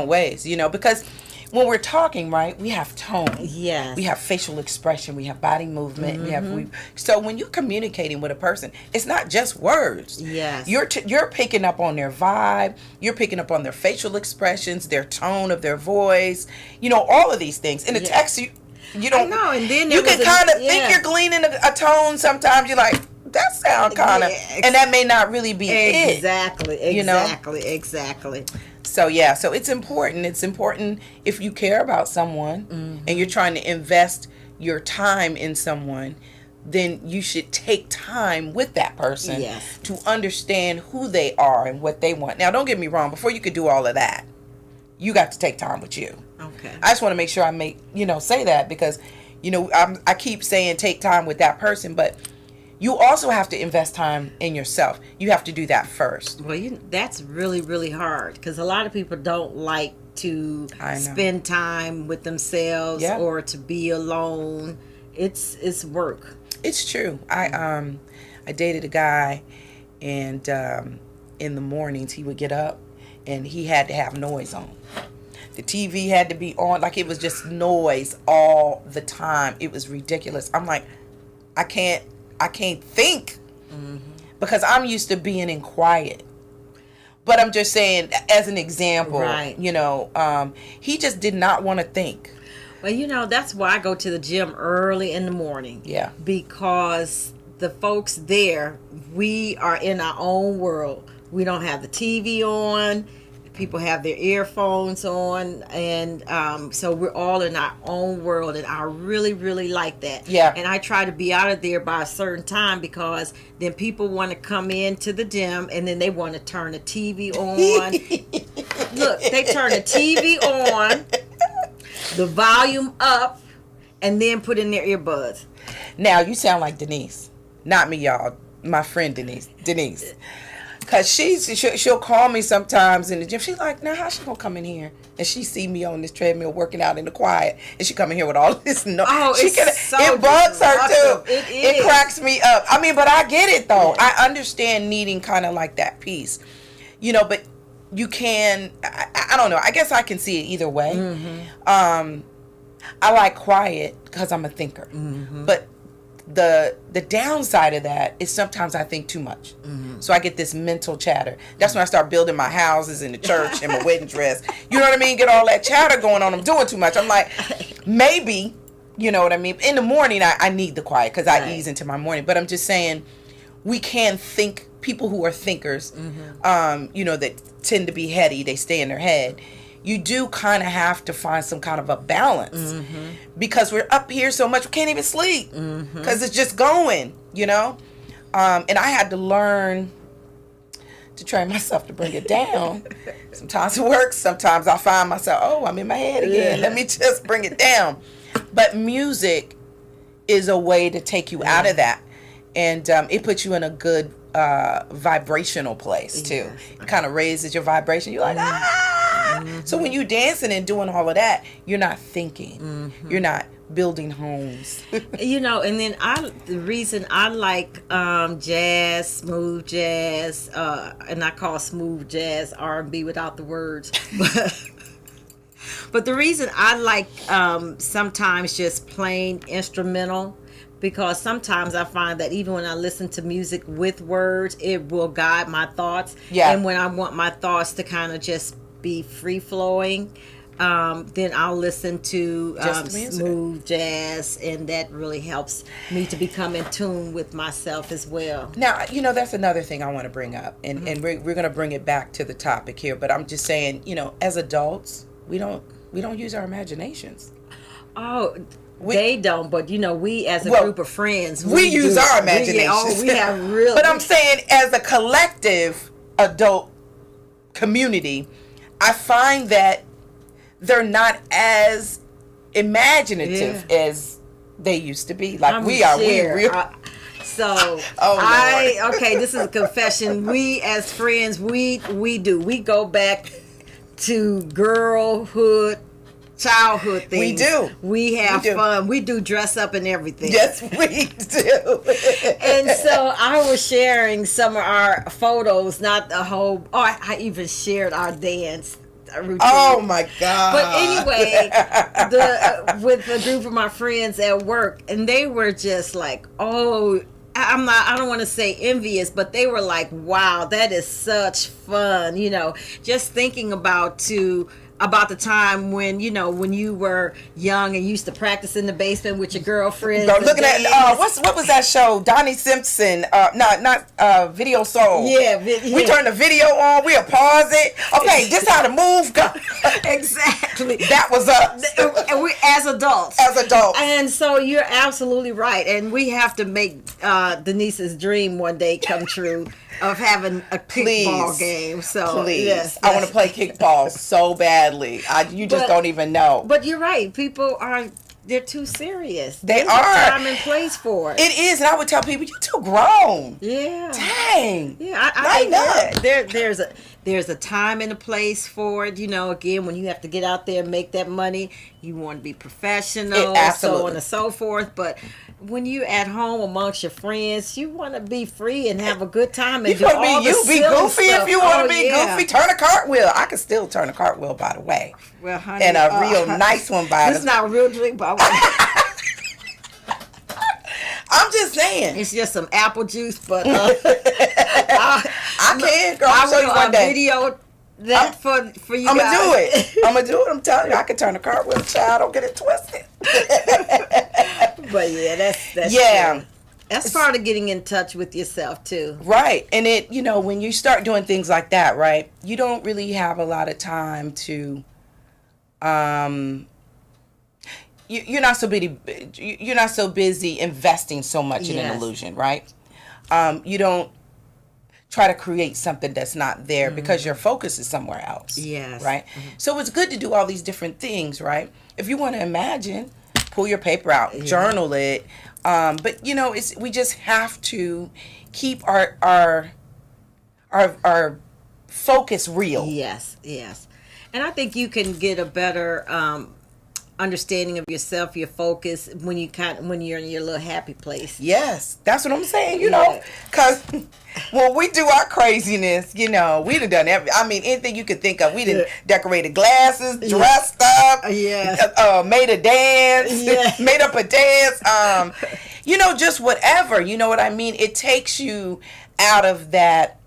ways, because when we're talking, right, we have tone. Yes. We have facial expression. We have body movement. So when you're communicating with a person, it's not just words. Yes. You're picking up on their vibe. You're picking up on their facial expressions, their tone of their voice. All of these things. In a text, you don't know. And then you can kind of think you're gleaning a tone. Sometimes you're like, that sound kind of, and that may not really be exactly. So so it's important. It's important if you care about someone and you're trying to invest your time in someone, then you should take time with that person to understand who they are and what they want. Now, don't get me wrong. Before you could do all of that, you got to take time with you. Okay. I just want to make sure I say that because, I keep saying take time with that person, but you also have to invest time in yourself. You have to do that first. Well, that's really, really hard because a lot of people don't like to spend time with themselves or to be alone. It's work. It's true. I dated a guy, and in the mornings he would get up and he had to have noise on. The TV had to be on, like it was just noise all the time. It was ridiculous. I'm like, I can't think because I'm used to being in quiet. But I'm just saying, as an example, right. He just did not want to think. Well, that's why I go to the gym early in the morning. Yeah. Because the folks there, we are in our own world. We don't have the TV on. People have their earphones on, and so we're all in our own world, and I really, really like that. Yeah. And I try to be out of there by a certain time because then people want to come into the gym, and then they want to turn the TV on. Look, they turn the TV on, the volume up, and then put in their earbuds. Now, you sound like Denise. Not me, y'all. My friend Denise. Because she'll call me sometimes in the gym. She's like, now how she gonna come in here? And she see me on this treadmill working out in the quiet. And she come in here with all this noise. Oh, it bugs her too. It cracks me up. I mean, but I get it though. Yeah. I understand needing kind of like that peace. But you can, I don't know. I guess I can see it either way. Mm-hmm. I like quiet because I'm a thinker. Mm-hmm. But the downside of that is sometimes I think too much. Mm-hmm. So I get this mental chatter. That's when I start building my houses in the church and my wedding dress. You know what I mean? Get all that chatter going on. I'm doing too much. I'm like, maybe, you know what I mean? In the morning, I need the quiet because I ease into my morning. But I'm just saying, we can think, people who are thinkers, that tend to be heady, they stay in their head. You do kind of have to find some kind of a balance because we're up here so much we can't even sleep because it's just going, and I had to learn to train myself to bring it down. Sometimes it works. Sometimes I find myself, I'm in my head again. Let me just bring it down. But music is a way to take you out of that, and it puts you in a good vibrational place too. It kind of raises your vibration. You're like, So when you're dancing and doing all of that, you're not thinking. You're not building homes. And then the reason I like jazz, smooth jazz, and I call smooth jazz R&B without the words, but the reason I like sometimes just plain instrumental, because sometimes I find that even when I listen to music with words, it will guide my thoughts. Yeah. And when I want my thoughts to kind of just be free flowing, then I'll listen to smooth jazz, and that really helps me to become in tune with myself as well. Now, that's another thing I want to bring up, and we're going to bring it back to the topic here. But I'm just saying, as adults, we don't use our imaginations. Oh. They don't, but we as a group of friends, we use our imaginations. We have really. But I'm saying, as a collective adult community, I find that they're not as imaginative as they used to be. Like we are. This is a confession. We as friends, we do. We go back to girlhood, childhood things. We do. We have fun. We do dress up and everything. Yes, we do. And so I was sharing some of our photos, not the whole. I even shared our dance routine. Oh my God. But anyway, with a group of my friends at work, and they were just like, I don't want to say envious, but they were like, wow, that is such fun. Just thinking about the time when you were young and used to practice in the basement with your girlfriends. Looking at what was that show? Donnie Simpson. Not Video Soul. Yeah. We turn the video on. We'll pause it. Okay, this how the move go. Exactly. That was us. And we as adults. And so you're absolutely right. And we have to make Denise's dream one day come true. of having a kickball game. So please, yes, I want to play kickball so badly. You just don't even know. But you're right. People they're too serious. There's a time and place for it. It is, and I would tell people, you're too grown. Yeah. Dang. Yeah, I know. There's a time and a place for it. You know, again, when you have to get out there and make that money, you want to be professional, so on and so forth. But when you're at home amongst your friends, you want to be free and have a good time. And you want to be goofy if you want to be goofy. Turn a cartwheel. I can still turn a cartwheel, by the way. Well, honey, and a real nice one, by the way. This is not a real drink, by the way. I'm just saying. It's just some apple juice, but I can. Girl, I'll show you one day. Video that for you I'm guys. I'm gonna do it. I'm telling you, I can turn a cartwheel, child. Don't get it twisted. But yeah, that's yeah. True. That's part of getting in touch with yourself too. Right. And when you start doing things like that, right, you don't really have a lot of time to you're not so busy investing so much in an illusion, right? You don't try to create something that's not there because your focus is somewhere else. Yes. Right? Mm-hmm. So it's good to do all these different things, right? If you want to imagine, pull your paper out, journal it. But we just have to keep our focus real. Yes, yes. And I think you can get a better understanding of yourself, your focus when you're in your little happy place. Yes, that's what I'm saying. Because when we do our craziness, we done anything you could think of. We done decorated glasses, dressed up, made a dance, made up a dance. Just whatever. You know what I mean? It takes you out of that.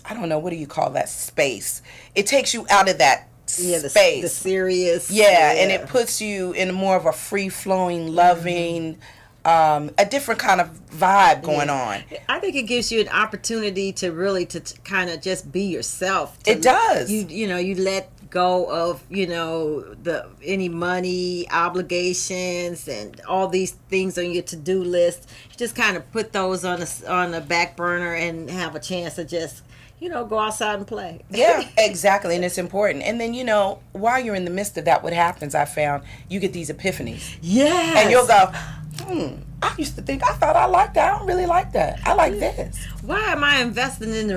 I don't know, what do you call that space? It takes you out of that space. The serious. Yeah, and it puts you in more of a free-flowing, loving, a different kind of vibe going on. I think it gives you an opportunity to really to kind of just be yourself. It does. You let go of any money obligations and all these things on your to-do list. You just kind of put those on the back burner and have a chance to just go outside and play. Yeah, exactly. And it's important. And then, while you're in the midst of that, what happens, I found, you get these epiphanies. Yes. And you'll go, I used to think, I thought I liked that. I don't really like that. I like this. Why am I investing in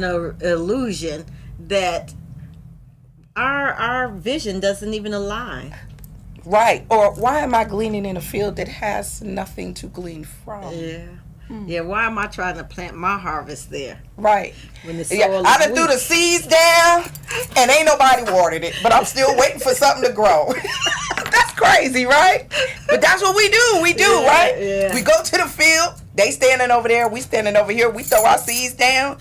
a illusion that our vision doesn't even align? Right. Or why am I gleaning in a field that has nothing to glean from? Yeah. Yeah, why am I trying to plant my harvest there? Right. When the soil I done threw the seeds down and ain't nobody watered it, but I'm still waiting for something to grow. That's crazy, right? But that's what we do. Right? Yeah. We go to the field, they standing over there, we standing over here, we throw our seeds down.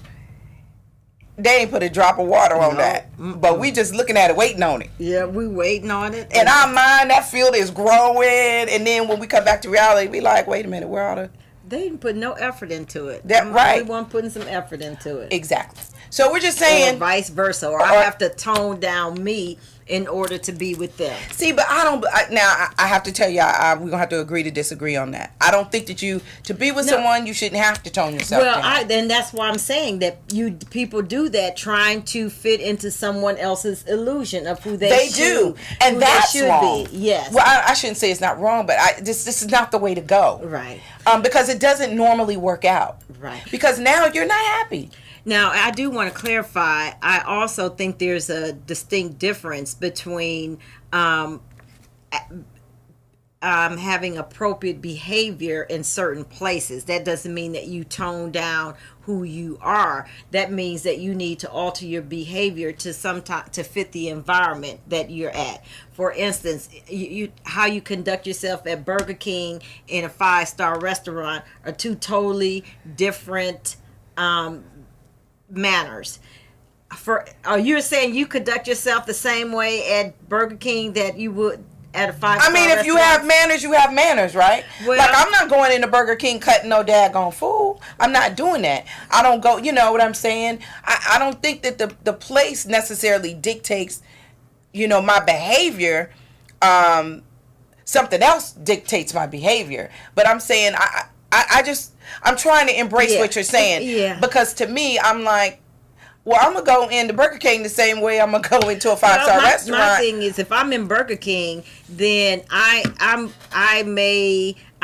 They ain't put a drop of water on that. But we just looking at it, waiting on it. Yeah, we waiting on it. In our mind, that field is growing, and then when we come back to reality, we like, wait a minute, where are the... They didn't put no effort into it. Right. I'm the only one putting some effort into it. Exactly. So we're just saying... Or vice versa. Or I have to tone down me in order to be with them. See, but I have to tell you, we're going to have to agree to disagree on that. I don't think that to be with someone, you shouldn't have to tone yourself down. Then that's why I'm saying that people do that, trying to fit into someone else's illusion of who they do. And that's wrong. Be. Yes. Well, I shouldn't say it's not wrong, but this is not the way to go. Right. Because it doesn't normally work out. Right. Because now you're not happy. Now, I do want to clarify, I also think there's a distinct difference between having appropriate behavior in certain places. That doesn't mean that you tone down who you are. That means that you need to alter your behavior to fit the environment that you're at. For instance, how you conduct yourself at Burger King in a 5-star restaurant are two totally different manners. You're saying you conduct yourself the same way at Burger King that you would at a 5-star if you have manners, you have manners, right? Well, like, I'm not going into Burger King cutting no daggone fool. I'm not doing that. I don't go, you know what I'm saying? I don't think that the place necessarily dictates, my behavior. Something else dictates my behavior. But I'm saying I'm trying to embrace what you're saying. Yeah. Because to me, I'm like, well, I'm going to go into Burger King the same way I'm going to go into a 5-star restaurant. My thing is, if I'm in Burger King, then I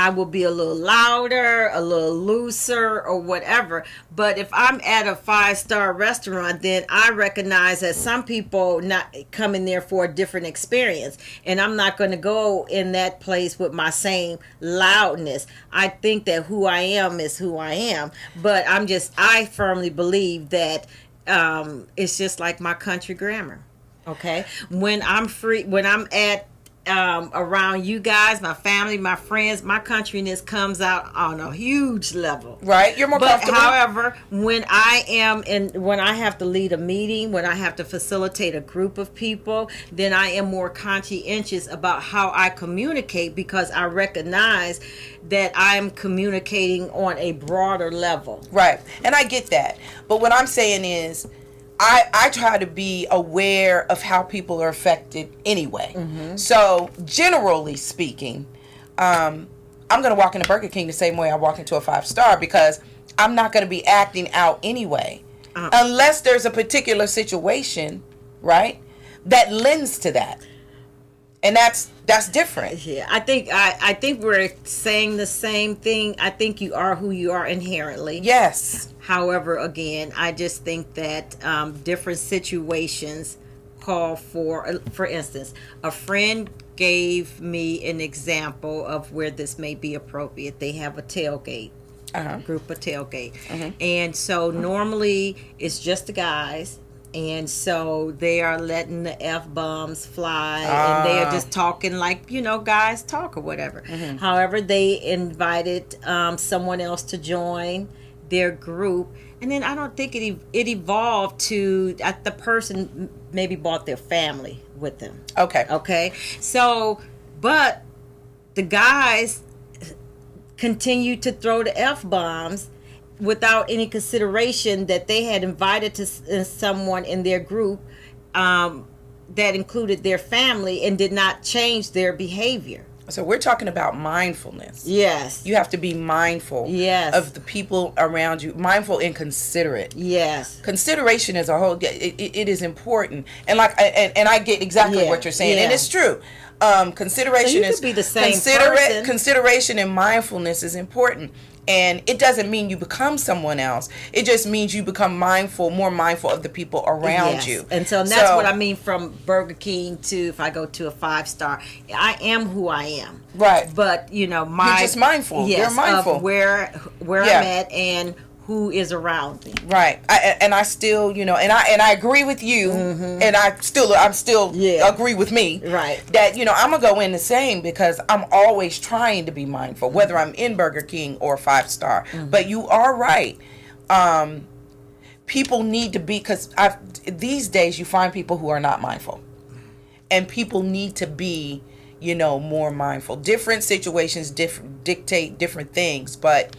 will be a little louder, a little looser, or whatever. But if I'm at a 5-star restaurant, then I recognize that some people not coming there for a different experience, and I'm not going to go in that place with my same loudness. I think that who I am is who I am, but I firmly believe that it's just like my country grammar. Okay, when I'm at around you guys, my family, my friends, my countryness comes out on a huge level. Right, you're more comfortable. However, when I have to lead a meeting, when I have to facilitate a group of people, then I am more conscientious about how I communicate, because I recognize that I'm communicating on a broader level. Right, and I get that. But what I'm saying is, I try to be aware of how people are affected anyway. Mm-hmm. So generally speaking, I'm going to walk into Burger King the same way I walk into a 5-star, because I'm not going to be acting out anyway, unless there's a particular situation, right, that lends to that. And that's different. Yeah, I think we're saying the same thing. I think you are who you are inherently. Yes. However, again, I just think that different situations call for instance, a friend gave me an example of where this may be appropriate. They have a tailgate, group of tailgate. And so normally it's just the guys. And so they are letting the F-bombs fly, and they are just talking like, guys talk or whatever. Mm-hmm. However, they invited someone else to join their group. And then I don't think it evolved to the person maybe brought their family with them. Okay. So, but the guys continued to throw the F-bombs without any consideration that they had invited to someone in their group that included their family, and did not change their behavior. So we're talking about mindfulness. Yes. You have to be mindful of the people around you, mindful and considerate. Yes. Consideration as a whole, it is important. And I get exactly what you're saying. And it's true. Consideration so you could be the same person. Consideration and mindfulness is important. And it doesn't mean you become someone else. It just means you become more mindful of the people around you. And so that's what I mean from Burger King to, if I go to a 5-star, I am who I am. Right. But, you're just mindful. Yes, you're mindful. Of where I'm at and who is around me. Right. I still, and I agree with you, and I'm still agree with me. Right. That, I'm going to go in the same, because I'm always trying to be mindful, whether I'm in Burger King or 5-star. But you are right. People need to be, because these days you find people who are not mindful. And people need to be, more mindful. Different situations dictate different things, but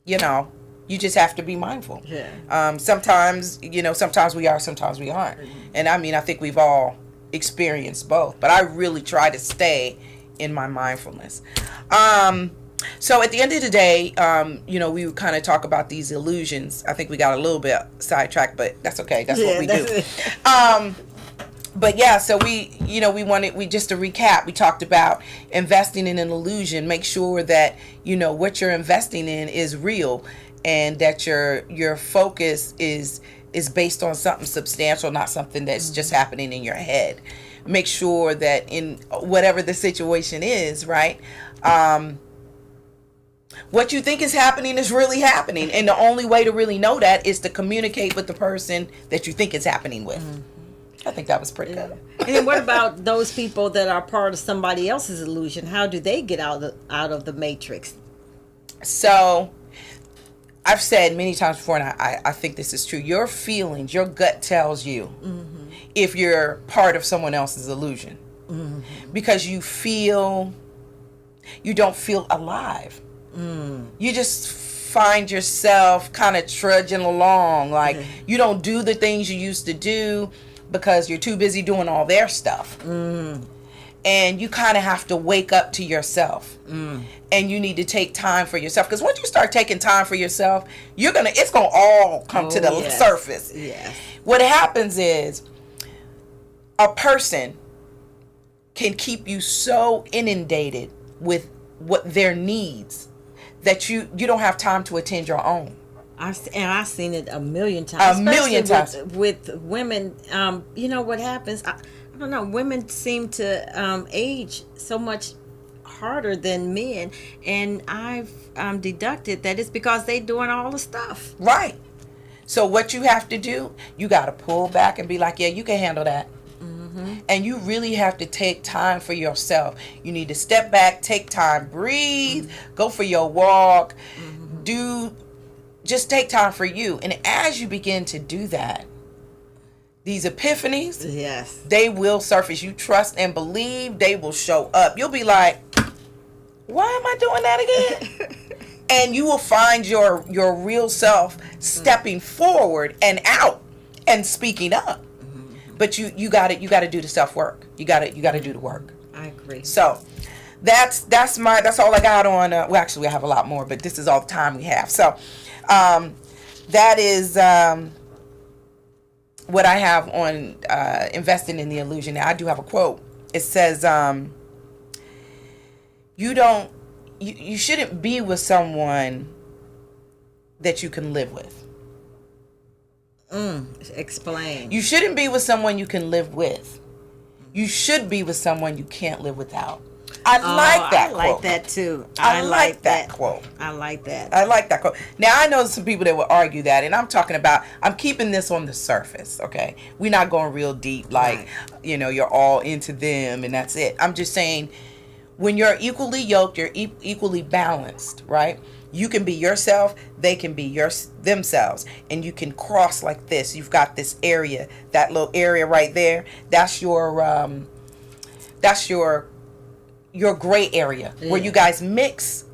you just have to be mindful. Yeah. Sometimes we are, sometimes we aren't. And I think we've all experienced both. But I really try to stay in my mindfulness. So at the end of the day, we would kind of talk about these illusions. I think we got a little bit sidetracked, but that's okay. That's what we do. But yeah, so we just to recap, we talked about investing in an illusion. Make sure that, what you're investing in is real, and that your focus is based on something substantial, not something that's just happening in your head. Make sure that in whatever the situation is, right? What you think is happening is really happening. And the only way to really know that is to communicate with the person that you think it's happening with. I think that was pretty good. And then what about those people that are part of somebody else's illusion? How do they get out of the matrix? So, I've said many times before, and I think this is true. Your feelings, your gut tells you if you're part of someone else's illusion. Because you don't feel alive. You just find yourself kind of trudging along. Like, you don't do the things you used to do, because you're too busy doing all their stuff. And you kind of have to wake up to yourself. And you need to take time for yourself. Because once you start taking time for yourself, it's going to all come to the surface. Yes. What happens is a person can keep you so inundated with what their needs that you don't have time to attend your own. I've seen it a million times. With women. You know what happens? I don't know. Women seem to age so much harder than men, and I've deducted that it's because they're doing all the stuff. Right. So what you have to do, you got to pull back and be like, yeah, you can handle that. And you really have to take time for yourself. You need to step back, take time, breathe, go for your walk, just take time for you. And as you begin to do that, these epiphanies, yes, they will surface. You trust and believe, they will show up. You'll be like, why am I doing that again? And you will find your real self stepping forward and out and speaking up. But you got to do the self work. You got to do the work. I agree. So that's all I got on. Well, actually, I have a lot more, but this is all the time we have. So that is what I have on investing in the illusion. Now, I do have a quote. It says, you shouldn't be with someone that you can live with. Explain. You shouldn't be with someone you can live with. You should be with someone you can't live without. I like that quote. I like that too. I like that quote. I like that. I like that quote. Now, I know some people that will argue that, and I'm keeping this on the surface, okay? We're not going real deep, like, you're all into them and that's it. I'm just saying, when you're equally yoked, you're equally balanced, right? You can be yourself, they can be themselves, and you can cross like this. You've got this area, that little area right there. That's your gray area where you guys mix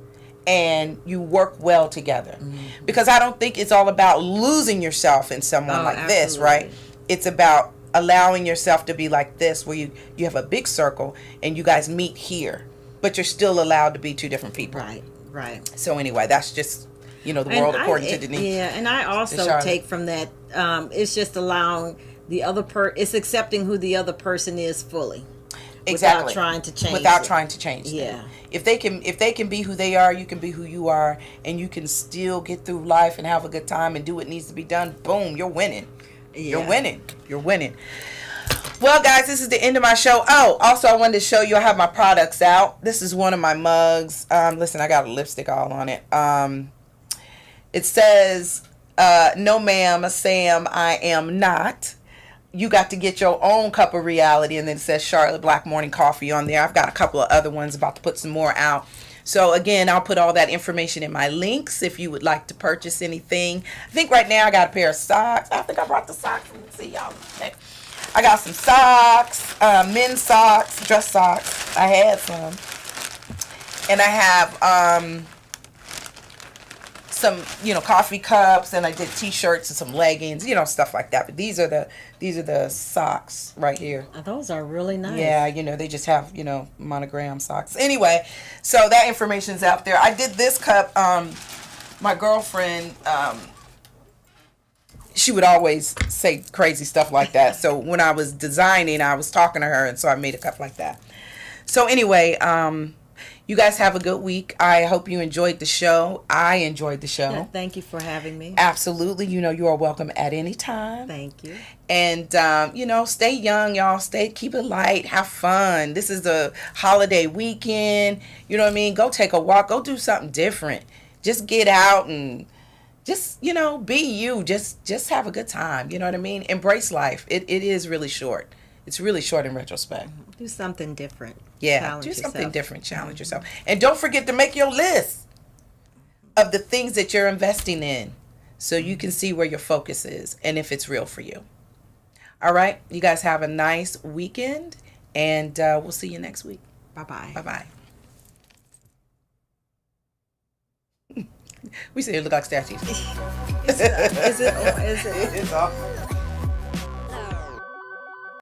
and you work well together. Because I don't think it's all about losing yourself in someone this, right? It's about allowing yourself to be like this, where you have a big circle and you guys meet here, but you're still allowed to be two different people. Right. So anyway, that's just, the world according to Denise. Yeah, and I also take from that, it's just allowing the other it's accepting who the other person is fully. Exactly. Without trying to change. Trying to change them. Yeah. If they can be who they are, you can be who you are, and you can still get through life and have a good time and do what needs to be done. Boom, you're winning. Yeah. You're winning. Well, guys, this is the end of my show. Oh, also, I wanted to show you I have my products out. This is one of my mugs. Listen, I got a lipstick all on it. It says, no ma'am, Sam, I am not. You got to get your own cup of reality. And then it says Charlotte Black Morning Coffee on there. I've got a couple of other ones, about to put some more out. So again, I'll put all that information in my links if you would like to purchase anything. I think right now I got a pair of socks. I think I brought the socks. Let me see y'all. Okay. I got some socks, men's socks, dress socks. I had some. And I have some, coffee cups, and I did t-shirts and some leggings, stuff like that. But these are the socks right here. Those are really nice. Yeah, they just have, monogram socks. Anyway, so that information's out there. I did this cup. My girlfriend, she would always say crazy stuff like that. So when I was designing, I was talking to her, and so I made a cup like that. So anyway, you guys have a good week. I hope you enjoyed the show. I enjoyed the show. Yeah, thank you for having me. Absolutely. You are welcome at any time. Thank you. And, stay young, y'all. Keep it light. Have fun. This is a holiday weekend. You know what I mean? Go take a walk. Go do something different. Just get out and just, be you. Just have a good time. You know what I mean? Embrace life. It is really short. It's really short in retrospect. Do something different. Yeah, Challenge something yourself. different. Challenge yourself. And don't forget to make your list of the things that you're investing in so you can see where your focus is and if it's real for you. All right. You guys have a nice weekend, and we'll see you next week. Bye-bye. Bye-bye. We say it look like statues. Is it? It's awful.